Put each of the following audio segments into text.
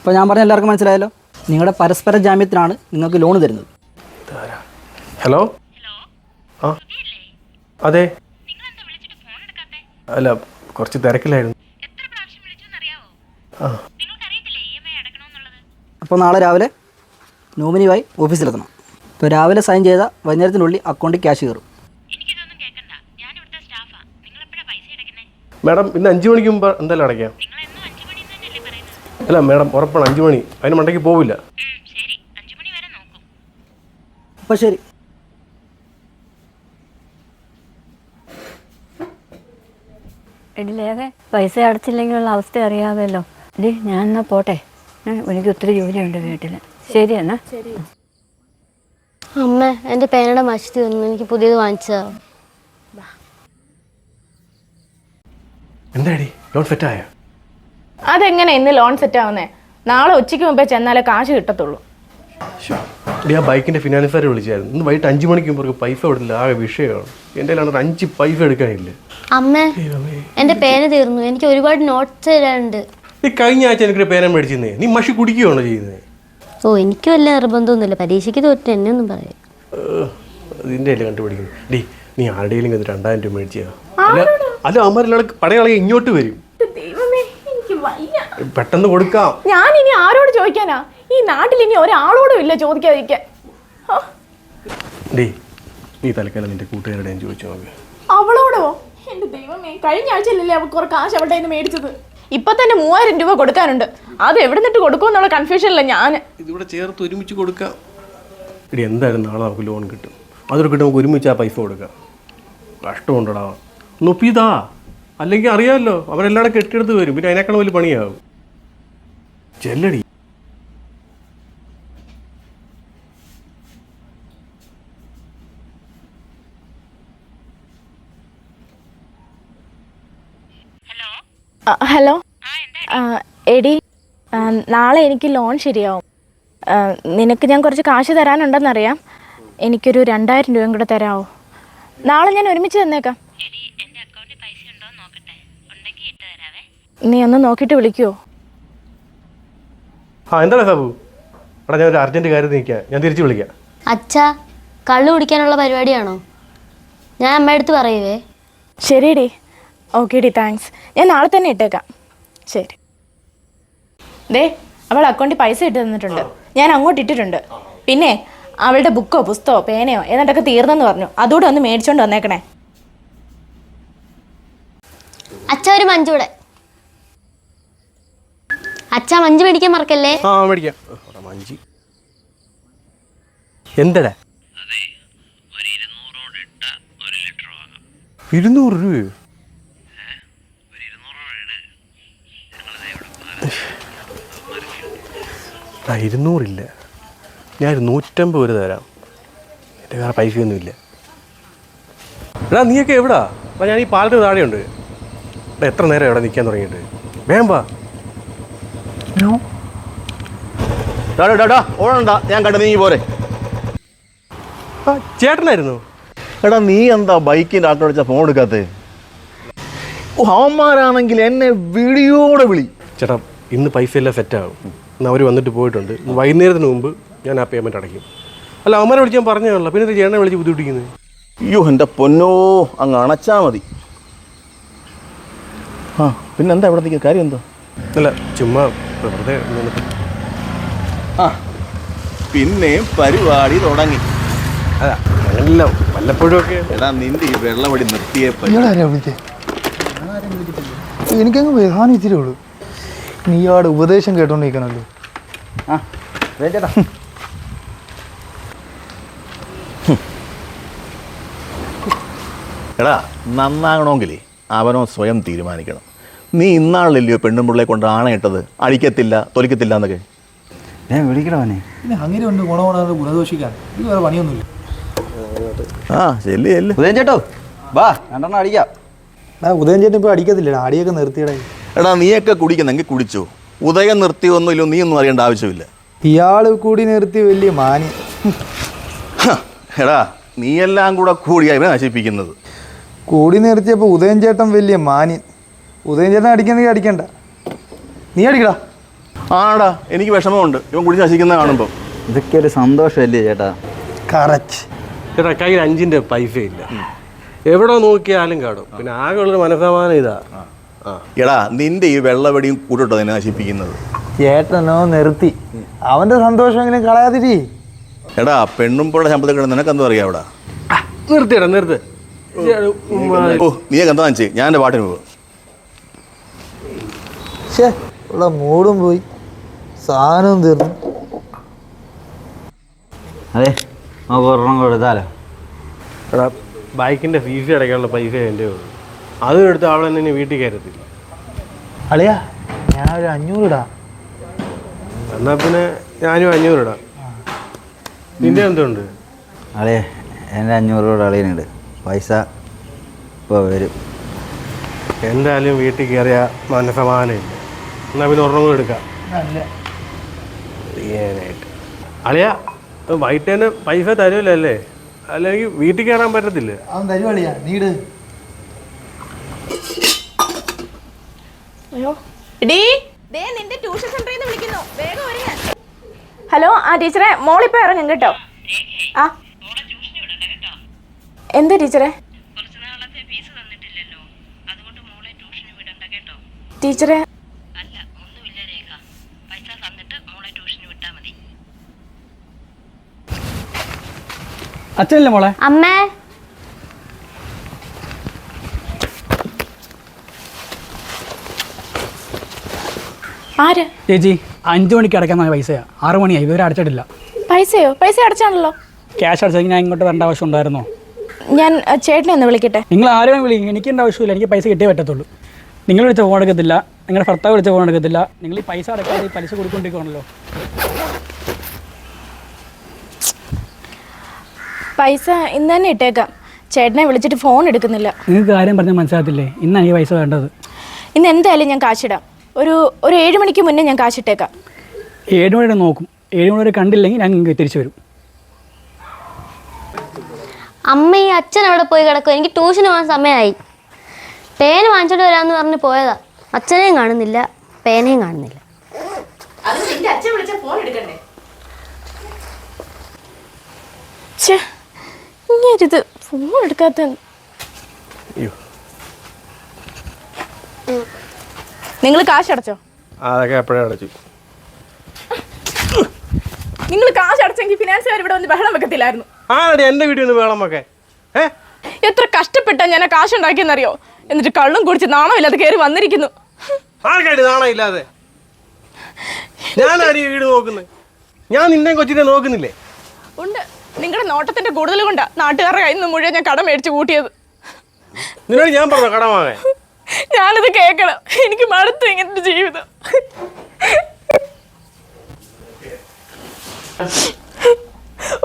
അപ്പോൾ ഞാൻ പറഞ്ഞ എല്ലാവർക്കും മനസ്സിലായല്ലോ. നിങ്ങളുടെ പരസ്പര ജാമ്യത്തിനാണ് നിങ്ങൾക്ക് ലോൺ തരുന്നത്. ഹലോ. ആ അതെ. അല്ല, കുറച്ച് തിരക്കിലായിരുന്നു. ആ. അപ്പോൾ നാളെ രാവിലെ നോമിനിയുമായി ഓഫീസിലെത്തണം. ഇപ്പോൾ രാവിലെ സൈൻ ചെയ്ത വൈകുന്നേരത്തിനുള്ളിൽ അക്കൗണ്ടിൽ ക്യാഷ് കയറും. മാഡം ഇന്ന് 5 മണിക്ക് മുമ്പ് എന്തായാലും അടയ്ക്കാം. അല്ല മാഡം, ഉറപ്പാണ് 5 മണി. അതിന് മണ്ടയ്ക്ക് പോവില്ല. അപ്പോൾ ശരി. ഇടിലേറെ പൈസ അടച്ചില്ലെങ്കിലുള്ള അവസ്ഥ അറിയാമല്ലോ. ഇടി ഞാൻ എന്നാ പോട്ടെ, എനിക്ക് ഒത്തിരി ജോലിയുണ്ട് വീട്ടിൽ. ശരി എന്നാ. അമ്മ, എൻ്റെ പേനയുടെ മഷി തീർന്നു, എനിക്ക് പുതിയത് വാങ്ങിച്ചതാ. എന്താടി ലോൺ സെറ്റായ? അതെങ്ങനെ ഇന്ന് ലോൺ സെറ്റ് ആവുന്നേ? നാളെ ഉച്ചയ്ക്ക് മുമ്പേ ചെന്നാലേ കാശ് കിട്ടത്തുള്ളൂ. ആ ബൈക്കിന്റെ ഫിനാൻസറെ വിളിച്ചായിരുന്നു. ഇന്ന് വൈകിട്ട് 5 മണിക്ക് മുമ്പ് പൈസ കൊടുത്തില്ല. ആകെ വിഷയമാണ്. എൻ്റെ കയ്യിലാണ് 5 പൈസ എടുക്കാനില്ല. അമ്മ, എൻ്റെ പേന തീർന്നു, എനിക്ക് ഒരുപാട് നോട്ട്സ് തരാനുണ്ട്. നീ കഴിഞ്ഞ ആഴ്ച എനിക്കൊരു പേന മേടിച്ചിരുന്നേ. നീ മഷി കുടിക്കുകയാണോ ചെയ്യുന്നത്? ഓ, എനിക്ക് വല്ല നിർബന്ധമൊന്നുമില്ല. പരീക്ഷയ്ക്ക് തോറ്റ് എന്നെ ഒന്നും പറയാം. ഇതിൻ്റെ അല്ലേ കണ്ടുപിടിക്കുന്നു. ഡി, നീ ആരുടെയും 2000 രൂപ മേടിച്ചാ? അല്ല, അമ്മ പടയാളെ ഇങ്ങോട്ട് വരും. പെട്ടെന്ന് കൊടുക്കാം. ഞാൻ ഇനി ആരോട് ചോദിക്കാനാ? ഈ നാട്ടിൽ ഇനി ഒരാളോടും ഇല്ല ചോദിക്കാതിരിക്കാൻ. ഡേ, നീ തൽക്കാലം നിന്റെ കൂട്ടുകാരുടെ ചോദിച്ചു നോക്ക്. അവളോടോ? എന്റെ ദൈവമേ, കഴിഞ്ഞ ആഴ്ചയിലല്ലേ അവൾക്ക് കുറെ കാശ് അവളുടെ കയ്യിൽ നിന്ന് മേടിച്ചത്. ഇപ്പൊ തന്നെ 3000 രൂപ കൊടുക്കാനുണ്ട്. അത് എവിടെ നിന്നിട്ട് കൊടുക്കുമെന്നുള്ള കൺഫ്യൂഷനില്ല ഞാൻ. ഇതിവിടെ ചേർത്ത് ഒരുമിച്ച് കൊടുക്കാം. ഇടി, എന്തായാലും നാളെ നമുക്ക് ലോൺ കിട്ടും. അതൊരു കിട്ടും, നമുക്ക് ഒരുമിച്ച് ആ പൈസ കൊടുക്കാം. കഷ്ടമുണ്ടടാ, നൊപ്പിതാ. അല്ലെങ്കിൽ അറിയാമല്ലോ, അവരെല്ലാവരും കെട്ടിയെടുത്ത് വരും. പിന്നെ അതിനേക്കാൾ വലിയ പണിയാവും. ചെല്ലടി. ഹലോ. എടി, നാളെ എനിക്ക് ലോൺ ശരിയാവും. നിനക്ക് ഞാൻ കുറച്ച് കാശ് തരാനുണ്ടെന്നറിയാം. എനിക്കൊരു 2000 രൂപയും കൂടെ തരാമോ? നാളെ ഞാൻ ഒരുമിച്ച് തന്നേക്കാം. നീ ഒന്ന് നോക്കിയിട്ട് വിളിക്കുവോ? ആ, എന്താണ് സാബു? എടാ, ഞാൻ ഒരു അർജൻറ്റ് കാര്യം നിൽക്കാം. ഞാൻ തിരിച്ച് വിളിക്കാം. അച്ഛാ, കള്ളു കുടിക്കാനുള്ള പരിപാടിയാണോ? ഞാൻ അമ്മയുടെ അടുത്ത് പറയുവേ. ശരിയടി. ഓക്കെ ഡി, താങ്ക്സ്. ഞാൻ നാളെ തന്നെ ഇട്ടേക്കാം. ശരി. ദേ, അവൾ അക്കൗണ്ടിൽ പൈസ ഇട്ട് തന്നിട്ടുണ്ട്. ഞാൻ അങ്ങോട്ട് ഇട്ടിട്ടുണ്ട്. പിന്നെ അവളുടെ ബുക്കോ പുസ്തകമോ പേനയോ ഏതാണ്ടൊക്കെ തീർന്നെന്ന് പറഞ്ഞു. അതുകൂടെ ഒന്ന് മേടിച്ചോണ്ട് വന്നേക്കണേ. അച്ഛാ, ഒരു മഞ്ചൂടെ. അച്ഛാ, മഞ്ച് മേടിക്കാൻ മറക്കല്ലേ. ആ, മേടിക്കാം. മഞ്ചി എന്തടാ? 200 രൂപയോ? ആ, 200 ഇല്ല. ഞാനൊരു 150 വരെ തരാം. എൻ്റെ വേറെ പൈസയൊന്നുമില്ല. എടാ, നീയൊക്കെ എവിടാ? അപ്പം ഞാൻ ഈ പാലത്തിന് താഴെയുണ്ട്. എടാ, എത്ര നേരം എവിടെ നിൽക്കാൻ തുടങ്ങിയിട്ട്? വേഗം വാ. ഓടണ്ട, ഞാൻ കണ്ട നീ പോരെ. ആ, ചേട്ടനായിരുന്നു. എടാ, നീ എന്താ ബൈക്കിൻ്റെ ആട്ടോ അടിച്ചാൽ ഫോൺ എടുക്കാത്തേ? ഓ, അവന്മാരാണെങ്കിൽ എന്നെ വീഡിയോടെ വിളി. ചേട്ടാ, ഇന്ന് പൈസ എല്ലാം സെറ്റാകും. ഇന്ന് അവർ വന്നിട്ട് പോയിട്ടുണ്ട്. വൈകുന്നേരത്തിന് മുമ്പ് ഞാൻ ആ പേയ്മെൻറ്റ് അടയ്ക്കും. അല്ല, അവന്മാരെ വിളിച്ച് ഞാൻ പറഞ്ഞതല്ല. പിന്നെ ചേട്ടനെ വിളിച്ച് ബുദ്ധിമുട്ടിക്കുന്നത്. അയ്യോ, എൻ്റെ പൊന്നോ, അങ്ങ് അണച്ചാൽ മതി. ആ, പിന്നെ എന്താ ഇവിടെ നിൽക്കുന്ന കാര്യം? എന്താ? അല്ല, ചുമ്മാ വെറുതെ. ആ, പിന്നെയും പരിപാടി തുടങ്ങി. അല്ല, അങ്ങനെയല്ല, വല്ലപ്പോഴും ഒക്കെ. എടാ, നിന്റെ ഈ വെള്ളമടി നിർത്തിയേ എനിക്കങ്ങ് വിധാനം ഇച്ചിരി ഉള്ളൂ. നീ ആടെ ഉപദേശം കേട്ടോണ്ടിരിക്കണല്ലോ. ആ, ചേട്ടാ. എടാ, നന്നാകണമെങ്കിലേ അവനോ സ്വയം തീരുമാനിക്കണം. നീ ഇന്നാളില്ലയോ പെണ്ണുമ്പിള്ളയെ കൊണ്ട് ആണയിട്ടത് അടിക്കത്തില്ല തൊലിക്കത്തില്ല എന്നൊക്കെ? ഞാൻ വിളിക്കണവനെ. പിന്നെ അങ്ങനെ ഉണ്ട് ഗുണഗുണാതെ ഗുണദോഷിക്കാൻ. ഇത് വേറെ പണിയൊന്നുമില്ല. ആ, ചെല്ലു ചെല്ലു. ഉദയൻ ചേട്ടോ, വാ, 2 അടിക്കാം. ഉദയൻ ചേട്ടൻ ഇപ്പോൾ അടിക്കത്തില്ല, അടിയൊക്കെ നിർത്തിയിടേ. എടാ, നീയൊക്കെ കുടിക്കുന്നെങ്കിൽ കുടിച്ചോ. ഉദയം നിർത്തിയൊന്നുമില്ലോ, നീ ഒന്നും അറിയേണ്ട ആവശ്യമില്ല. ഇയാൾ കൂടി നിർത്തി വലിയ മാന്യം. എടാ, നീയെല്ലാം കൂടെ കൂടിയാ ഇവനെ നശിപ്പിക്കുന്നത്. കൂടി നിർത്തിയപ്പോൾ ഉദയൻ ചേട്ടൻ വലിയ മാന്യൻ. ഉദയൻ ചേട്ടൻ അടിക്കുന്നെങ്കിൽ അടിക്കണ്ട, നീ അടിക്കടാ. ആടാ, എനിക്ക് വിഷമമുണ്ട് ഇവൻ കുടിച്ച് നശിക്കുന്ന കാണുമ്പോൾ. ഇതൊക്കെ ഒരു സന്തോഷമല്ലേ ചേട്ടാ? കറക്റ്റ്. ചേട്ടാ കയ്യിൽ 5 പൈസ ഇല്ല, എവിടെ നോക്കിയാലും കാണും. പിന്നെ ആകെ ഉള്ളൊരു മനസ്സമാനം ഇതാ. എടാ, നിന്റെ ഈ വെള്ളവെടിയും കൂട്ടോ നിന്നെ നശിപ്പിക്കുന്നത്. ചേട്ടനോ നിർത്തി, അവന്റെ സന്തോഷം എങ്ങനെ കളയാതിരി. എടാ, പെണ്ണുമ്പോഴുടെ ശമ്പളത്തിൽ കിടന്ന് നിനക്കെന്തോ അറിയാം അവിടെ. നിർത്തിയടാ നിർത്ത്. ഓ, നീയൊക്കെ എന്താ വെച്ചേ, ഞാൻ എൻ്റെ പാട്ടിന് പോകും. ഷേ, ഉള്ള മൂടും പോയി, സാധനവും തീർന്നു. അതെ, നമുക്ക് ഒരെണ്ണം കൊടുത്താലോ? എടാ, ബൈക്കിൻ്റെ ഫീസ് അടയ്ക്കാനുള്ള പൈസ എൻ്റെ ഉള്ളൂ. അതും എടുത്ത് അവളെ എന്നെ വീട്ടിൽ കയറത്തില്ല. അളിയാ, ഞാൻ ഒരു 500 ഇടാം. എന്നാൽ പിന്നെ ഞാനും 500 ഇടാം. നിന്റെ എന്തുണ്ട്? അളേ, എൻ്റെ 500 രൂപ അളിയനുണ്ട്. പൈസ ഇപ്പോൾ വരും. എന്തായാലും വീട്ടിൽ കയറിയ മനസ്സമാനമില്ല. എന്നാൽ പിന്നെ ഒരെണ്ണം കൂടെ എടുക്കാം. ചെയ്യാനായിട്ട് അളിയാ, വൈകിട്ട് തന്നെ പൈസ തരുമല്ലേ? അല്ലെങ്കിൽ വീട്ടിൽ കയറാൻ പറ്റത്തില്ല. അവൻ തരുവളിയാ, നീട്. അയ്യോ ഡീ, ദേ നിന്റെ ട്യൂഷൻ സെന്ററിൽ നിന്ന് വിളിക്കുന്നു, വേഗം ഒരുങ്ങ. ഹലോ, ആ ടീച്ചറെ, മോളിപ്പോ ഇറങ്ങും കേട്ടോ. ആ എന്താ ടീച്ചറെ? ടീച്ചറെ അച്ഛനല്ലേ മോളെ? അമ്മേ, ആര്? ചേച്ചി 5 മണിക്ക് അടയ്ക്കാൻ പൈസയാണ്, 6 മണിയായി, ഇതുവരെ അടച്ചിട്ടില്ല. പൈസയോ? പൈസ അടച്ചാണല്ലോ. ക്യാഷ് അടച്ചെങ്കിൽ ഞാൻ ഇങ്ങോട്ട് വരേണ്ട ആവശ്യം ഉണ്ടായിരുന്നോ? ഞാൻ ചേട്ടനെ ഒന്ന് വിളിക്കട്ടെ. നിങ്ങൾ ആരെയും വിളിക്കും, എനിക്ക് എൻ്റെ ആവശ്യമില്ല. എനിക്ക് പൈസ കിട്ടിയേ പറ്റത്തുള്ളൂ. നിങ്ങൾ വിളിച്ച ഫോൺ എടുക്കത്തില്ല, നിങ്ങളുടെ ഭർത്താവ് വിളിച്ച ഫോൺ എടുക്കത്തില്ല. നിങ്ങൾ ഈ പൈസ അടക്കാതെ ഈ പലിശ കൊടുക്കൊണ്ടിരിക്കുകയാണല്ലോ. പൈസ ഇന്ന് തന്നെ ഇട്ടേക്കാം. ചേട്ടനെ വിളിച്ചിട്ട് ഫോൺ എടുക്കുന്നില്ല. നിങ്ങൾക്ക് കാര്യം പറഞ്ഞാൽ മനസ്സിലാകത്തില്ലേ? ഇന്നാണ് ഈ പൈസ വേണ്ടത്. ഇന്ന് എന്തായാലും ഞാൻ കാശിടാം. ഒരു 7 മണിക്ക് മുന്നേ ഞാൻ കാശിട്ടേക്കാം. 7 മണി വരെ നോക്കും. 7 മണി വരെ കണ്ടില്ലെങ്കിൽ ഞാൻ നിങ്ങൾക്ക് തിരിച്ചു വരും. അമ്മ ഈ അച്ഛൻ അവിടെ പോയി കിടക്കും. എനിക്ക് ട്യൂഷന് പോകാൻ സമയമായി. പേന വാങ്ങിച്ചോണ്ട് വരാമെന്ന് പറഞ്ഞ് പോയതാ. അച്ഛനെയും കാണുന്നില്ല, പേനയും കാണുന്നില്ല. ഇങ്ങനൊരിത് ഫോൺ എടുക്കാത്ത. നിങ്ങൾ കാശ് അടച്ചോ? അതൊക്കെ എപ്പോഴേ അടച്ചു. നിങ്ങൾ കാശ് അടച്ചെങ്കിൽ ഫിനാൻസുകാർ ഇവിടെ വന്ന് ബഹളം വെക്കത്തില്ലായിരുന്നു. ആടി എൻ്റെ വീട്ടിൽ നിന്ന് വേളമൊക്കെ എത്ര കഷ്ടപ്പെട്ടാ ഞാൻ ആ കാശ് ഉണ്ടാക്കിയെന്നറിയോ? എന്നിട്ട് കള്ളും കുടിച്ച് നാണമില്ലാതെ കയറി വന്നിരിക്കുന്നു. ആർക്കായിട്ട് നാണം ഇല്ലാതെ? ഞാനാടി വീട് നോക്കുന്നത്. ഞാൻ നിന്നെ കൊച്ചിനെ നോക്കുന്നില്ലേ? ഉണ്ട്. നിങ്ങളുടെ നോട്ടത്തിന്റെ കൂടുതൽ കൊണ്ടാ നാട്ടുകാരുടെ കയ്യിൽ നിന്ന് മുഴുവൻ ഞാൻ കടം മേടിച്ച് കൂട്ടിയത്. നിന്നോട് ഞാൻ പറഞ്ഞോ കടം വാങ്ങാൻ? ഞാനത് കേൾക്കണം. എനിക്ക് മടുത്തു ഇങ്ങനത്തെ ജീവിതം.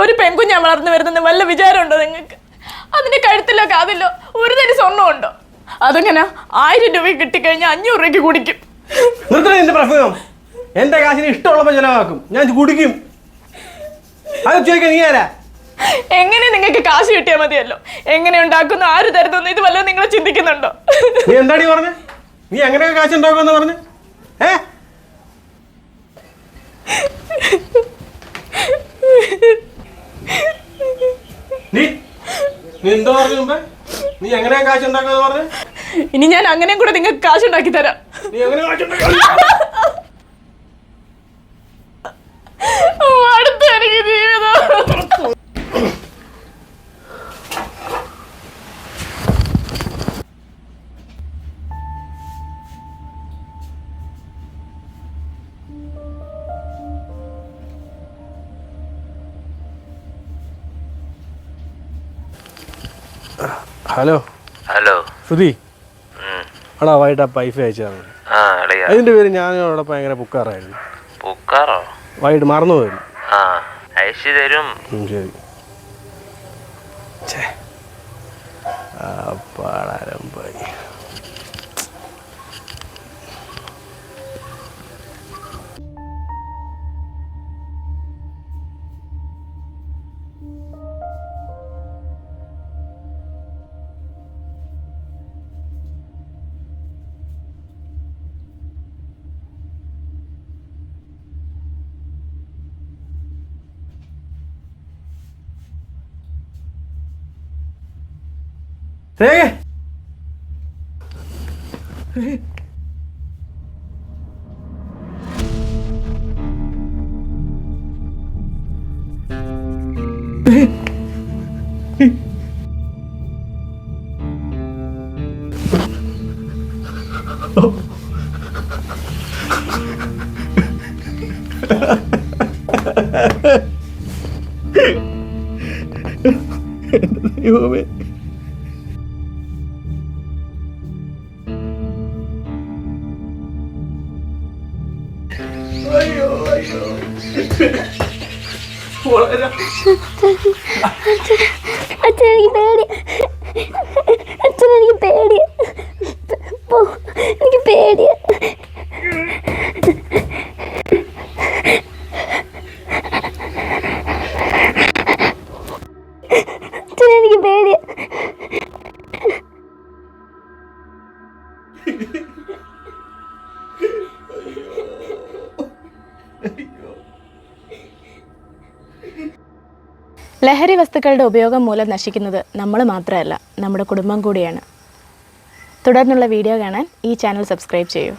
ഒരു പെൺകുഞ്ഞാ വളർന്നു വരുന്ന വല്ല വിചാരമുണ്ടോ നിങ്ങൾക്ക്? അതിന്റെ കഴുത്തിലോ കാതിലോ ഒരു തരി സ്വർണ്ണം ഉണ്ടോ? അതങ്ങനെ 1000 രൂപ കിട്ടിക്കഴിഞ്ഞാൽ 500 രൂപയ്ക്ക് കുടിക്കും. നിർത്തണ എന്റെ പ്രസംഗം. എന്റെ കാശിന് ഇഷ്ടമുള്ളപ്പോൾ ചെലവാക്കും, ഞാൻ കുടിക്കും. അത് ചോദിക്കാൻ നീ ആരാ? എങ്ങനെ നിങ്ങൾക്ക് കാശ് കിട്ടിയാൽ മതിയല്ലോ. എങ്ങനെ ഉണ്ടാക്കുന്നു, ആര് തരുന്നു, ഇത് വല്ലതും നിങ്ങൾ ചിന്തിക്കുന്നുണ്ടോ? നീ എന്താടി പറഞ്ഞ? നീ എങ്ങനെയൊക്കെ കാശ് ഉണ്ടാക്കുമെന്ന് പറഞ്ഞു? നീ എന്തോ പറഞ്ഞു മുമ്പേ? നീ എങ്ങനെയാ കാശ് ഉണ്ടാക്കുമെന്ന് പറഞ്ഞു? ഇനി ഞാൻ അങ്ങനെയും കൂടെ നിങ്ങൾക്ക് കാശ് ഉണ്ടാക്കി തരാം. നീ എങ്ങനെ കാശുണ്ടാക്കി? അടുത്ത എനിക്ക് ജീവിതം. ഹലോ ഹലോ സുധി, എടാ വൈകിട്ട് ആ പൈസ അയച്ചാൽ അതിന്റെ പേര് ഞാനും അവിടെ ഭയങ്കര പുക്കാറായിരുന്നു. പുക്കാറോ? വൈകിട്ട് മറന്നു പോയിരുന്നു. അയച്ചു തരും. ശരി. പാടാരംഭായി. രേഖ ദൈവമേ. അച്ഛൻ എനിക്ക് പേടി, അച്ഛൻ എനിക്ക് പേടി, എനിക്ക് പേടിയാ. അച്ഛൻ എനിക്ക് പേടിയാ. ലഹരി വസ്തുക്കളുടെ ഉപയോഗം മൂലം നശിക്കുന്നത് നമ്മൾ മാത്രമല്ല, നമ്മുടെ കുടുംബം കൂടിയാണ്. തുടർന്നുള്ള വീഡിയോ കാണാൻ ഈ ചാനൽ സബ്സ്ക്രൈബ് ചെയ്യൂ.